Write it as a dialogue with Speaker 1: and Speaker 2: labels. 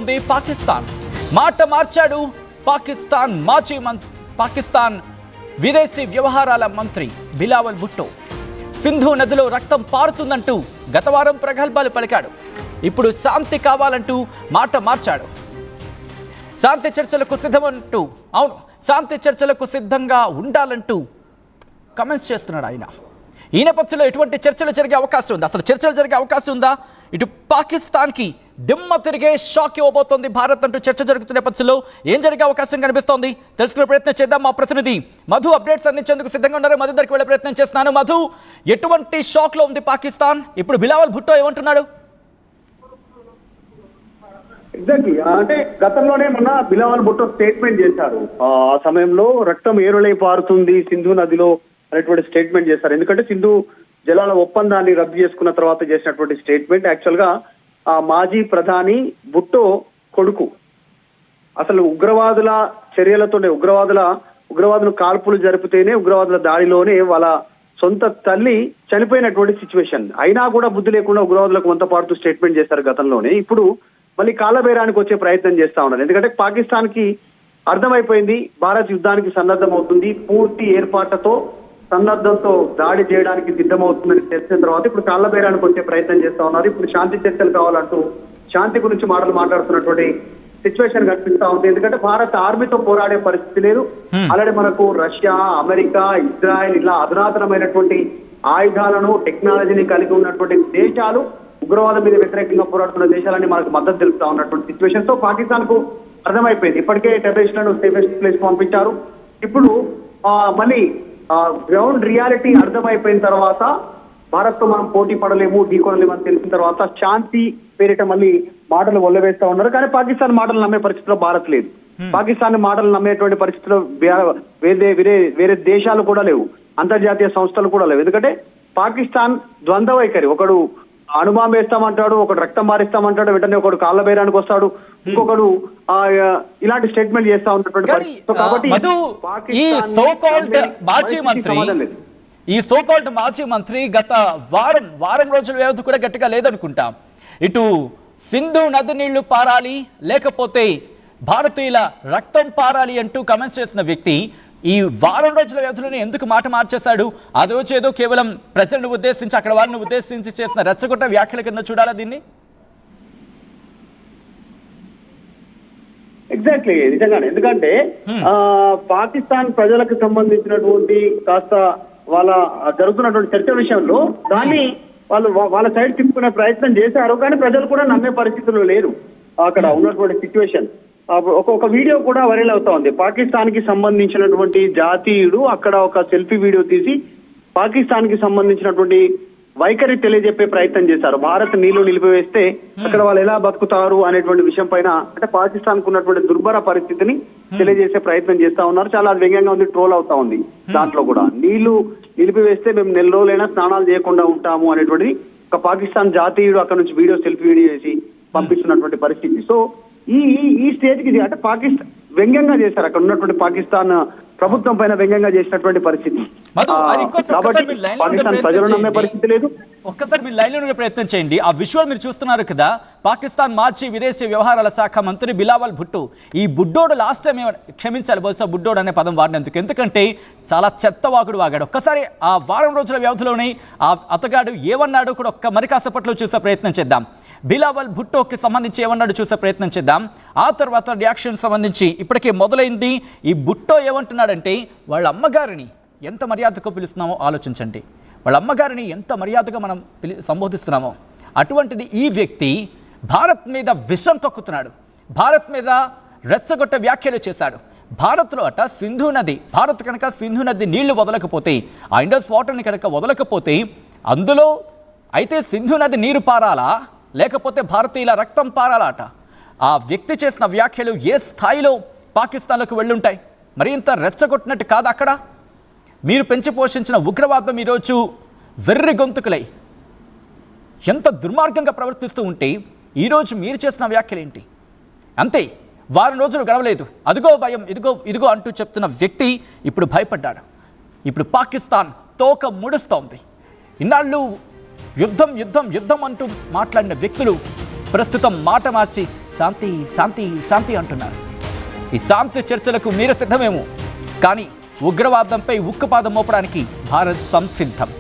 Speaker 1: మారుస్తోంది పాకిస్తాన్. మాట మార్చాడు పాకిస్తాన్ విదేశీ వ్యవహారాల మంత్రి బిలావల్ భుట్టో. సింధు నదిలో రక్తం పారుతుందంటూ గత వారం ప్రగల్భాలు పలికాడు. ఇప్పుడు శాంతి కావాలంటూ మాట మార్చాడు. శాంతి చర్చలకు సిద్ధంగా ఉండాలంటూ కమెంట్స్ చేస్తున్నాడు ఆయన. ఈ నేపథ్యంలో ఎటువంటి చర్చలు జరిగే అవకాశం ఉంది? అసలు చర్చలు జరిగే అవకాశం ఉందా? ఇటు పాకిస్తాన్కి దిమ్మ తిరిగే షాక్ ఇవ్వబోతోంది భారత్ అంటూ చర్చ జరుగుతున్న నేపథ్యంలో ఏం జరిగే అవకాశం కనిపిస్తోంది తెలుసుకునే ప్రయత్నం చేద్దాం. మా ప్రతినిధి మధు అప్డేట్స్ అందించేందుకు సిద్ధంగా ఉన్నారు. మధు దగ్గరికి వెళ్ళే ప్రయత్నం చేస్తున్నాను. మధు, ఎటువంటి షాక్ లో ఉంది పాకిస్తాన్? ఇప్పుడు బిలావల్ భుట్టో ఏమంటున్నాడు?
Speaker 2: ఎగ్జాక్ట్లీ, అంటే గతంలోనే మొన్న బిలావల్ భుట్టో స్టేట్మెంట్ చేశారు. ఆ సమయంలో రక్తం ఏరులై పారుతుంది సింధు నదిలో అనేటువంటి స్టేట్మెంట్ చేశారు. ఎందుకంటే సింధు జలాల ఒప్పందాన్ని రద్దు చేసుకున్న తర్వాత చేసినటువంటి స్టేట్మెంట్. యాక్చువల్ గా ఆ మాజీ ప్రధాని భుట్టో కొడుకు అసలు ఉగ్రవాదుల చర్యలతోనే ఉగ్రవాదులు కాల్పులు జరిపితేనే ఉగ్రవాదుల దాడిలోనే వాళ్ళ సొంత తల్లి చనిపోయినటువంటి సిచ్యువేషన్ అయినా కూడా బుద్ధి లేకుండా ఉగ్రవాదులకు వంత పాడుతూ స్టేట్మెంట్ చేశారు గతంలోనే. ఇప్పుడు మళ్ళీ కాళ్ళబేరానికి వచ్చే ప్రయత్నం చేస్తా ఉన్నారు. ఎందుకంటే పాకిస్తాన్ కి అర్థమైపోయింది భారత్ యుద్ధానికి సన్నద్ధం అవుతుంది, పూర్తి ఏర్పాట్లతో సన్నద్ధంతో దాడి చేయడానికి సిద్ధమవుతుందని తెలిసిన తర్వాత ఇప్పుడు కాళ్ళబేరానికి వచ్చే ప్రయత్నం చేస్తా ఉన్నారు. ఇప్పుడు శాంతి చర్చలు కావాలంటూ శాంతి గురించి మాట్లాడుతున్నటువంటి సిచ్యువేషన్ కనిపిస్తా ఉంది. ఎందుకంటే భారత్ ఆర్మీతో పోరాడే పరిస్థితి లేదు. అలాగే మనకు రష్యా, అమెరికా, ఇజ్రాయెల్ ఇట్లా అధునాతనమైనటువంటి ఆయుధాలను, టెక్నాలజీని కలిగి ఉన్నటువంటి దేశాలు ఉగ్రవాదం మీద వ్యతిరేకంగా పోరాడుతున్న దేశాలని మనకు మద్దతు తెలుపుతా ఉన్నటువంటి సిచ్యువేషన్ తో పాకిస్తాన్ కు అర్థమైపోయింది. ఇప్పటికే టెర్రరిస్టులను సేఫెస్ట్ ప్లేస్ పంపించారు. ఇప్పుడు మళ్ళీ గ్రౌండ్ రియాలిటీ అర్థమైపోయిన తర్వాత భారత్ తో మనం పోటీ పడలేము, ఢీకొనలేము అని తెలిసిన తర్వాత శాంతి పేరిట మళ్ళీ మాటలు ఒల్లవేస్తా ఉన్నారు. కానీ పాకిస్తాన్ మాటలు నమ్మే పరిస్థితిలో భారత్ లేదు. పాకిస్తాన్ మాటలు నమ్మేటువంటి పరిస్థితిలో వేరే దేశాలు కూడా లేవు, అంతర్జాతీయ సంస్థలు కూడా లేవు. ఎందుకంటే పాకిస్తాన్ ద్వంద్వ వైఖరి. ఒకడు అణుబాంబు వేస్తామంటాడు, ఒకడు రక్తం మారిస్తామంటాడు, వెంటనే ఒకడు కాళ్ళ బేరానికి వస్తాడు, ఇంకొకడు ఇలాంటి స్టేట్మెంట్ చేస్తా ఉన్నటువంటి
Speaker 1: కాబట్టి ఈ సోకాల్డ్ మాజీ మంత్రి గత వారం రోజుల వ్యవధి కూడా గట్టిగా లేదనుకుంటా. ఇటు సింధు నది నీళ్లు పారాలి లేకపోతే భారతీయుల రక్తం పారాలి అంటూ కమెంట్స్ చేసిన వ్యక్తి ఈ వారం రోజుల వ్యవధిలోనే ఎందుకు మాట మార్చేశాడు? అది రోజు ఏదో కేవలం ప్రజలను ఉద్దేశించి అక్కడ వారిని ఉద్దేశించి చేసిన రెచ్చగొట్ట వ్యాఖ్యల కింద చూడాలా దీన్ని?
Speaker 2: ఎగ్జాక్ట్లీ, నిజంగానే. ఎందుకంటే పాకిస్తాన్ ప్రజలకు సంబంధించినటువంటి కాస్త వాళ్ళ జరుగుతున్నటువంటి చర్చ విషయంలో దాన్ని వాళ్ళ సైడ్ తిప్పుకునే ప్రయత్నం చేశారు. కానీ ప్రజలు కూడా నమ్మే పరిస్థితుల్లో లేరు. అక్కడ ఉన్నటువంటి సిచ్యువేషన్ ఒక వీడియో కూడా వైరల్ అవుతా ఉంది. పాకిస్తాన్ కి సంబంధించినటువంటి జాతీయుడు అక్కడ ఒక సెల్ఫీ వీడియో తీసి పాకిస్తాన్ కి సంబంధించినటువంటి వైఖరి తెలియజెప్పే ప్రయత్నం చేశారు. భారత్ నీళ్లు నిలిపివేస్తే అక్కడ వాళ్ళు ఎలా బతుకుతారు అనేటువంటి విషయం పైన, అంటే పాకిస్తాన్ కు ఉన్నటువంటి దుర్భర పరిస్థితిని తెలియజేసే ప్రయత్నం చేస్తా ఉన్నారు. చాలా వ్యంగ్యంగా ఉంది, ట్రోల్ అవుతా ఉంది. దాంట్లో కూడా నీళ్లు నిలిపివేస్తే మేము నెల రోజులైనా స్నానాలు చేయకుండా ఉంటాము అనేటువంటి ఒక పాకిస్తాన్ జాతీయుడు అక్కడ నుంచి సెల్ఫీ వీడియో చేసి పంపిస్తున్నటువంటి పరిస్థితి. సో ఈ స్టేజ్ కి అంటే పాకిస్తాన్ వ్యంగ్యంగా చేశారు. అక్కడ ఉన్నటువంటి పాకిస్తాన్ ప్రభుత్వం పైన వ్యంగ్యంగా చేసినటువంటి పరిస్థితి. పాకిస్తాన్ ప్రజలు నమ్మే పరిస్థితి లేదు.
Speaker 1: ఒక్కసారి మీరు లైన్ లో ప్రయత్నం చేయండి. ఆ విజువల్ మీరు చూస్తున్నారు కదా, పాకిస్తాన్ మాజీ విదేశీ వ్యవహారాల శాఖ మంత్రి బిలావల్ భుట్టో. ఈ బుడ్డోడు లాస్ట్ టైం క్షమించాలి బహుశా బుడ్డోడు అనే పదం వాడినందుకు, ఎందుకంటే చాలా చెత్తవాగుడు వాగాడు. ఒక్కసారి ఆ వారం రోజుల వ్యవధిలోనే ఆ అతగాడు ఏమన్నాడు కూడా మరి కాసేపట్లో చూసే ప్రయత్నం చేద్దాం. బిలావల్ భుట్టోకి సంబంధించి ఏమన్నాడు చూసే ప్రయత్నం చేద్దాం. ఆ తర్వాత రియాక్షన్ సంబంధించి ఇప్పటికే మొదలైంది. ఈ భుట్టో ఏమంటున్నాడంటే వాళ్ళ అమ్మగారిని ఎంత మర్యాదగా పిలుస్తున్నామో ఆలోచించండి. వాళ్ళ అమ్మగారిని ఎంత మర్యాదగా మనం సంబోధిస్తున్నామో అటువంటిది ఈ వ్యక్తి భారత్ మీద విషం కక్కుతున్నాడు. భారత్ మీద రెచ్చగొట్ట వ్యాఖ్యలు చేశాడు. భారత్లో భారత్ కనుక సింధు నది నీళ్లు వదలకపోతే, ఆ ఇండస్ వాటర్ని కనుక వదలకపోతే అందులో అయితే సింధు నది నీరు పారాలా లేకపోతే భారతీయుల రక్తం పారాలాట. ఆ వ్యక్తి చేసిన వ్యాఖ్యలు ఏ స్థాయిలో పాకిస్తాన్లకు వెళ్ళుంటాయి? మరి ఇంత రెచ్చగొట్టినట్టు కాదు. అక్కడ మీరు పెంచి పోషించిన ఉగ్రవాదం ఈరోజు వెర్రి గొంతుకులై ఎంత దుర్మార్గంగా ప్రవర్తిస్తూ ఉంటే ఈరోజు మీరు చేసిన వ్యాఖ్యలు ఏంటి? అంతే, వారం రోజులు గడవలేదు, అదిగో భయం, ఇదిగో అంటూ చెప్తున్న వ్యక్తి ఇప్పుడు భయపడ్డాడు. ఇప్పుడు పాకిస్తాన్ తోక ముడుస్తోంది. ఇన్నాళ్ళు యుద్ధం అంటూ మాట్లాడిన వ్యక్తులు ప్రస్తుతం మాట మార్చి శాంతి శాంతి శాంతి అంటున్నారు. ఈ శాంతి చర్చలకు మీరు సిద్ధమేమో, కానీ ఉగ్రవాదంపై ఉక్కుపాదం మోపడానికి భారత్ సంసిద్ధం.